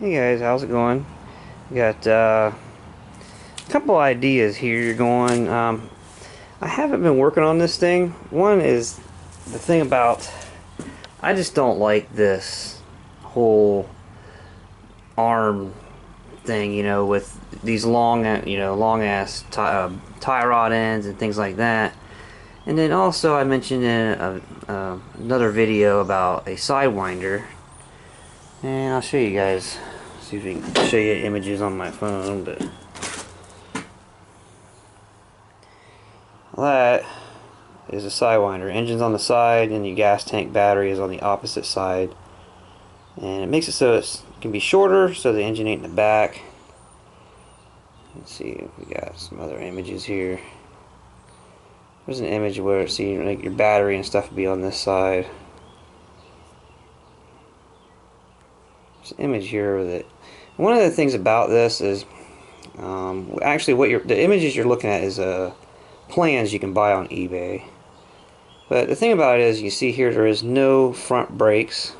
Hey guys, how's it going? Got a couple ideas here going. I haven't been working on this thing. One is the thing about I just don't like this whole arm thing, with these long, long ass tie rod ends and things like that. And then also I mentioned in another video about a Sidewinder, and I'll show you guys. See if we can show you images on my phone, but that is a Sidewinder. Engine's on the side, and your gas tank battery is on the opposite side. And it makes it so it can be shorter, so the engine ain't in the back. Let's see if we got some other images here. There's an image where like your battery and stuff would be on this side. There's an image here with it. One of the things about this is actually the images you're looking at is plans you can buy on eBay. But the thing about it is, you see here there is no front brakes,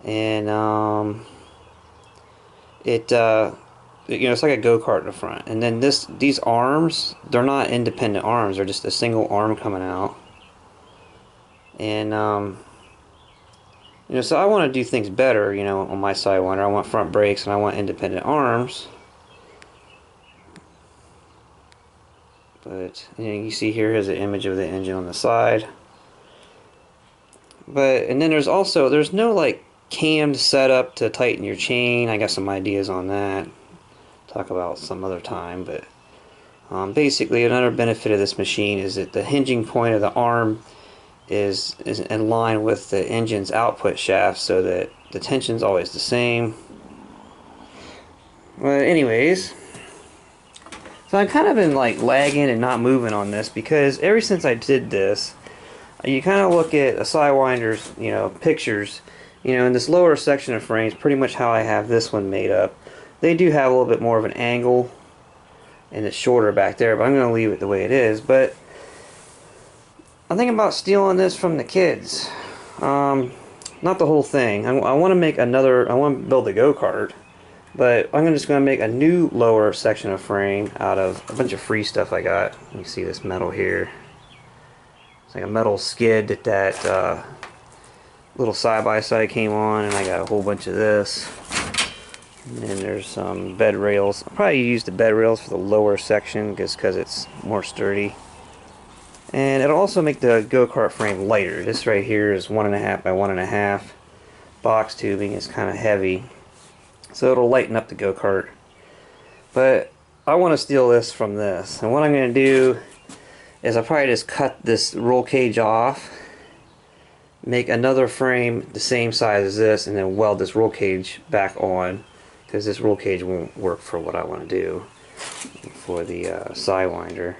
and it's like a go-kart in the front. And then these arms, they're not independent arms; they're just a single arm coming out. And so I want to do things better, on my Sidewinder. I want front brakes and I want independent arms. But you see here's an image of the engine on the side. And then there's no like cammed setup to tighten your chain. I got some ideas on that. Talk about some other time, but basically another benefit of this machine is that the hinging point of the arm is in line with the engine's output shaft, so that the tension's always the same. But anyways, so I've kind of been like lagging and not moving on this, because ever since I did this, you kind of look at a Sidewinder's pictures, in this lower section of frames, pretty much how I have this one made up. They do have a little bit more of an angle, and it's shorter back there, but I'm going to leave it the way it is. But I'm thinking about stealing this from the kids. Not the whole thing. I want to make another. I want to build a go-kart, but I'm just going to make a new lower section of frame out of a bunch of free stuff I got. You see this metal here. It's like a metal skid that little side-by-side came on, and I got a whole bunch of this. And then there's some bed rails. I'll probably use the bed rails for the lower section just because it's more sturdy. And it'll also make the go-kart frame lighter. This right here is 1.5 by 1.5. Box tubing is kind of heavy, so it'll lighten up the go-kart. But I want to steal this from this, and what I'm going to do is I'll probably just cut this roll cage off, make another frame the same size as this, and then weld this roll cage back on, because this roll cage won't work for what I want to do for the Sidewinder.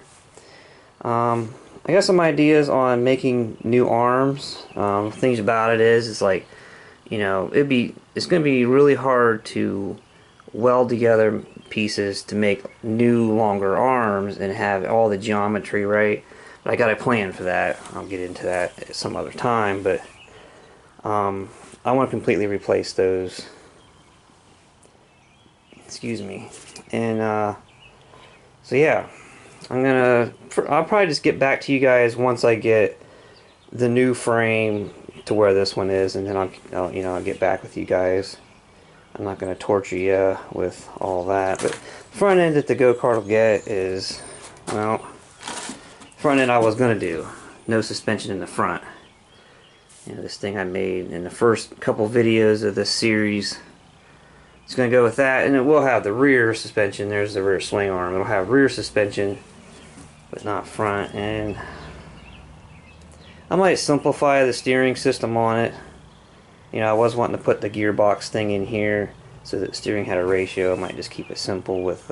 I got some ideas on making new arms. Things about it is, it's like, it's going to be really hard to weld together pieces to make new longer arms and have all the geometry right. But I got a plan for that. I'll get into that at some other time. But I want to completely replace those. Excuse me. And so yeah. I'll probably just get back to you guys once I get the new frame to where this one is, and then I'll get back with you guys. I'm not going to torture you with all that, but front end that the go-kart will get is, well, front end I was going to do no suspension in the front. This thing I made in the first couple videos of this series, it's going to go with that, and it will have the rear suspension. There's the rear swing arm. It'll have rear suspension, but not front. And I might simplify the steering system on it. I was wanting to put the gearbox thing in here so that the steering had a ratio. I might just keep it simple with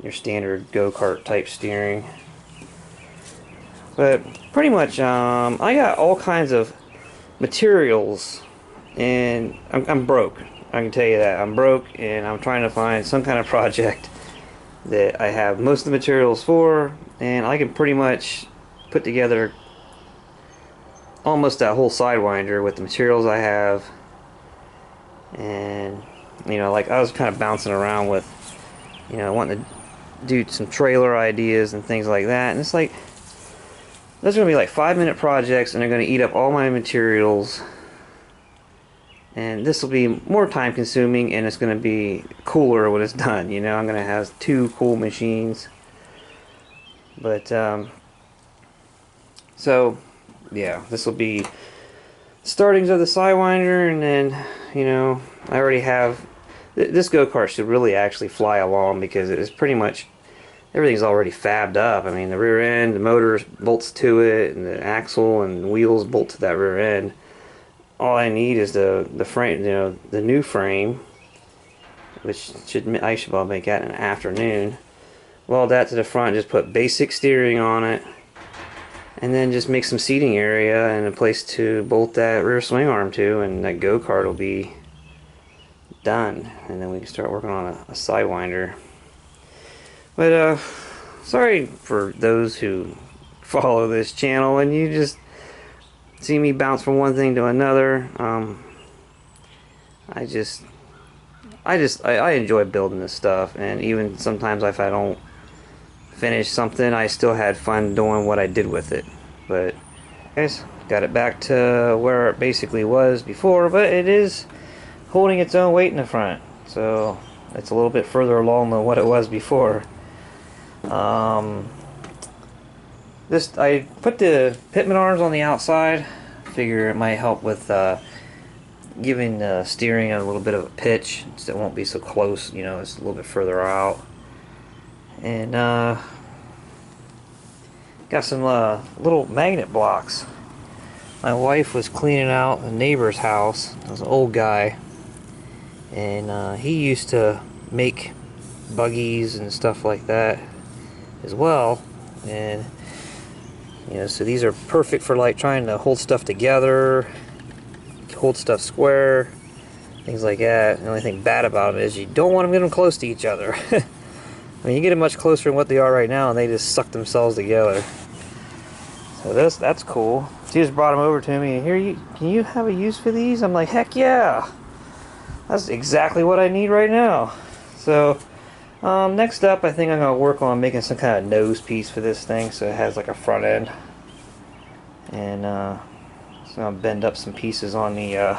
your standard go-kart type steering. But pretty much, I got all kinds of materials, and I'm broke. I can tell you that. I'm broke, and I'm trying to find some kind of project that I have most of the materials for, and I can pretty much put together almost that whole Sidewinder with the materials I have And you know, like I was kind of bouncing around with, you know, wanting to do some trailer ideas and things like that, and it's like those are gonna be like 5-minute projects, and they're gonna eat up all my materials, and this will be more time consuming, and it's gonna be cooler when it's done. You know, I'm gonna have 2 cool machines. But so yeah, this will be startings of the Sidewinder, and then, you know, I already have this go-kart should really actually fly along because it is pretty much everything's already fabbed up. I mean, the rear end, the motor bolts to it, and the axle and wheels bolt to that rear end. All I need is the frame, you know, the new frame, which I should probably make that in the afternoon. Weld that to the front, just put basic steering on it, and then just make some seating area and a place to bolt that rear swing arm to, and that go-kart will be done. And then we can start working on a Sidewinder. But sorry for those who follow this channel and you just see me bounce from one thing to another. I enjoy building this stuff, and even sometimes if I don't finish something, I still had fun doing what I did with it. But guys, got it back to where it basically was before, but it is holding its own weight in the front, so it's a little bit further along than what it was before. I put the pitman arms on the outside. Figure it might help with giving the steering a little bit of a pitch, so it won't be so close. You know, it's a little bit further out. And got some little magnet blocks. My wife was cleaning out a neighbor's house. It was an old guy, and he used to make buggies and stuff like that as well. And you know, so these are perfect for like trying to hold stuff together, hold stuff square, things like that. The only thing bad about it is you don't want to get them close to each other. I mean, you get them much closer than what they are right now, and they just suck themselves together. So that's cool. She just brought them over to me, and here, can you have a use for these? I'm like, heck yeah! That's exactly what I need right now. So next up, I think I'm going to work on making some kind of nose piece for this thing, so it has like a front end. And so I'll bend up some pieces on the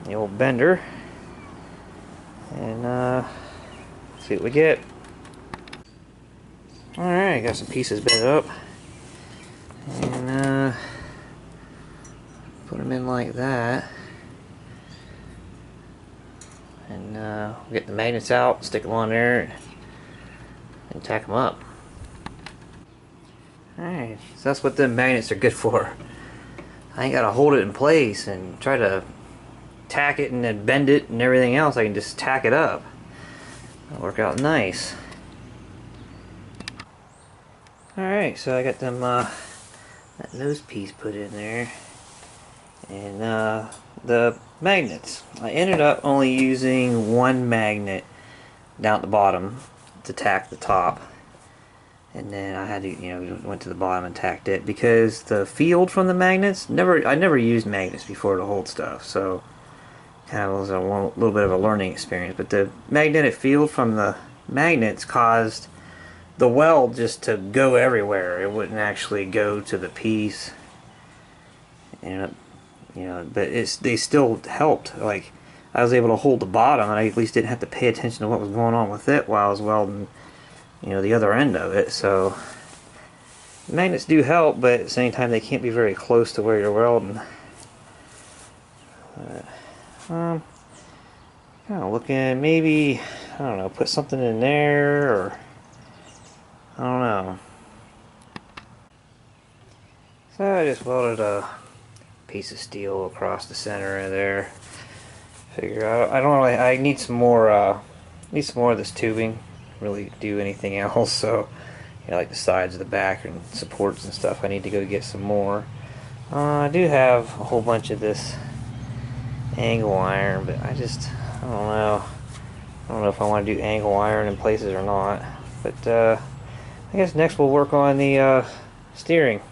old bender, and see what we get. Alright, got some pieces bent up, and put them in like that. And we'll get the magnets out, stick them on there, and tack them up. Alright, so that's what the magnets are good for. I ain't gotta hold it in place and try to tack it and then bend it and everything else. I can just tack it up. It'll work out nice. Alright, so I got them that nose piece put in there. And the magnets. I ended up only using one magnet down at the bottom to tack the top, and then I had to, you know, went to the bottom and tacked it because the field from the magnets, I never used magnets before to hold stuff, so kind of was a little bit of a learning experience. But the magnetic field from the magnets caused the weld just to go everywhere. It wouldn't actually go to the piece, and you know, but they still helped. Like, I was able to hold the bottom, and I at least didn't have to pay attention to what was going on with it while I was welding, you know, the other end of it. So magnets do help, but at the same time they can't be very close to where you're welding. Kind of looking, maybe, I don't know, put something in there, or I don't know. So I just welded a piece of steel across the center of there. Figure out, I don't really, I need some more of this tubing. Really do anything else. So, you know, like the sides of the back and supports and stuff, I need to go get some more. I do have a whole bunch of this angle iron, but I don't know. I don't know if I want to do angle iron in places or not. But I guess next we'll work on the steering.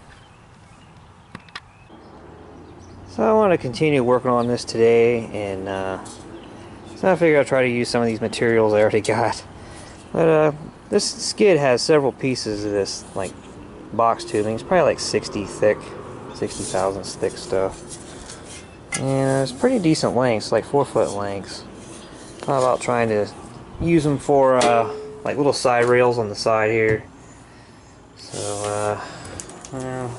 So I want to continue working on this today, and so I figure I'll try to use some of these materials I already got. But this skid has several pieces of this like box tubing. It's probably like 60 thick, 60 thousandths thick stuff. And it's pretty decent lengths, like 4-foot lengths. Thought about trying to use them for like little side rails on the side here. So well,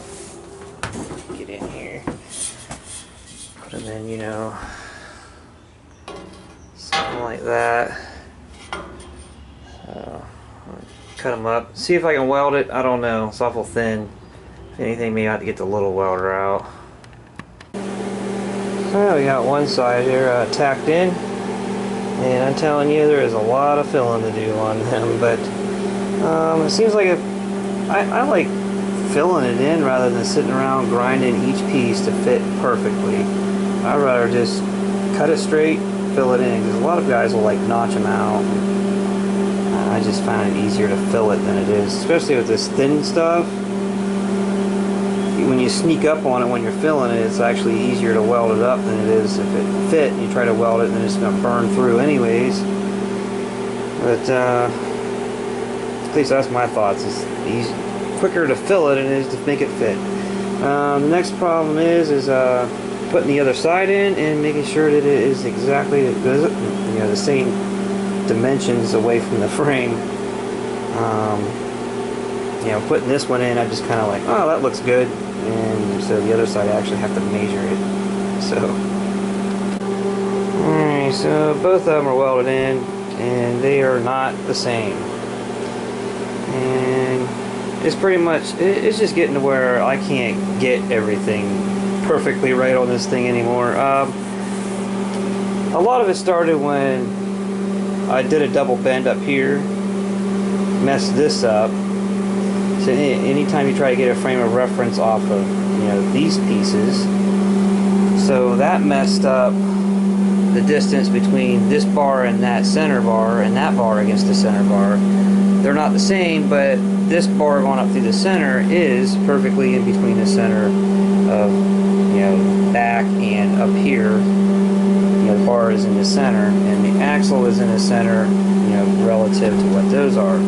get in here, put them in, you know, something like that. So cut them up, see if I can weld it. I don't know, it's awful thin. If anything, maybe I have to get the little welder out. So we got one side here tacked in, and I'm telling you, there is a lot of filling to do on them, but it seems like I like filling it in rather than sitting around grinding each piece to fit perfectly. I'd rather just cut it straight, fill it in, because a lot of guys will like notch them out. I just find it easier to fill it than it is, especially with this thin stuff. When you sneak up on it when you're filling it, it's actually easier to weld it up than it is if it fit and you try to weld it, and then it's going to burn through anyways. But at least that's my thoughts. It's easy, quicker to fill it than it is to make it fit. The next problem is putting the other side in and making sure that it is exactly the same dimensions away from the frame. You know, putting this one in, I just kind of like, oh, that looks good, and so the other side I actually have to measure it. So, alright, so both of them are welded in, and they are not the same. And it's pretty much, it's just getting to where I can't get everything perfectly right on this thing anymore. A lot of it started when I did a double bend up here, messed this up. So anytime you try to get a frame of reference off of, you know, these pieces, so that messed up the distance between this bar and that center bar, and that bar against the center bar. They're not the same, but this bar going up through the center is perfectly in between the center of, you know, back and up here. You know, the bar is in the center, and the axle is in the center, you know, relative to what those are.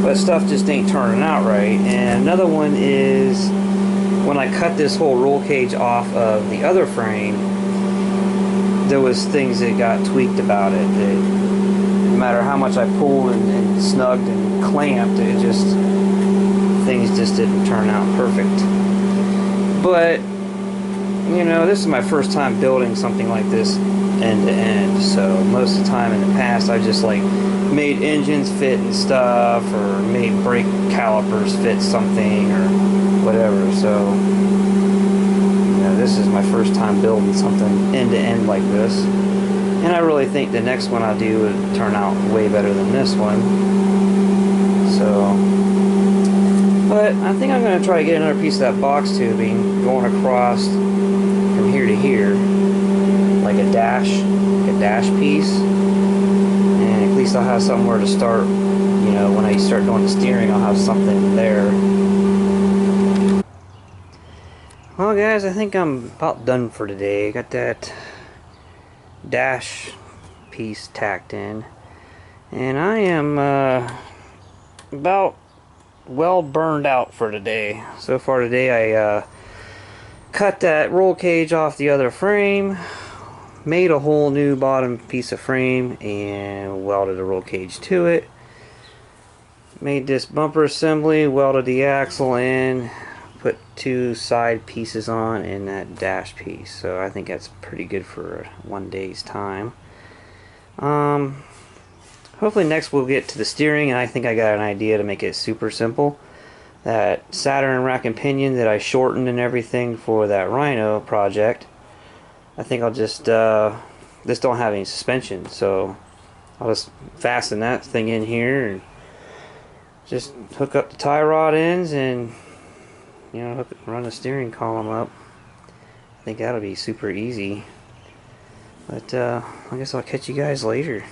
But stuff just ain't turning out right. And another one is when I cut this whole roll cage off of the other frame, there was things that got tweaked about it. No matter how much I pulled and snugged and clamped, things just didn't turn out perfect. But you know, this is my first time building something like this end to end, so most of the time in the past I just like made engines fit and stuff, or made brake calipers fit something or whatever. So you know, this is my first time building something end to end like this, and I really think the next one I do would turn out way better than this one. So, but I think I'm going to try to get another piece of that box tubing going across from here to here, like a dash piece, and at least I'll have somewhere to start. You know, when I start doing the steering, I'll have something there. Well guys, I think I'm about done for today. Got that dash piece tacked in, and I am about well burned out for today. So far today I cut that roll cage off the other frame, made a whole new bottom piece of frame, and welded a roll cage to it. Made this bumper assembly, welded the axle in, put two side pieces on, and that dash piece. So I think that's pretty good for one day's time. Hopefully next we'll get to the steering, and I think I got an idea to make it super simple. That Saturn rack and pinion that I shortened and everything for that Rhino project, I think I'll just this don't have any suspension, so I'll just fasten that thing in here and just hook up the tie rod ends and, you know, run the steering column up. I think that'll be super easy. But I guess I'll catch you guys later.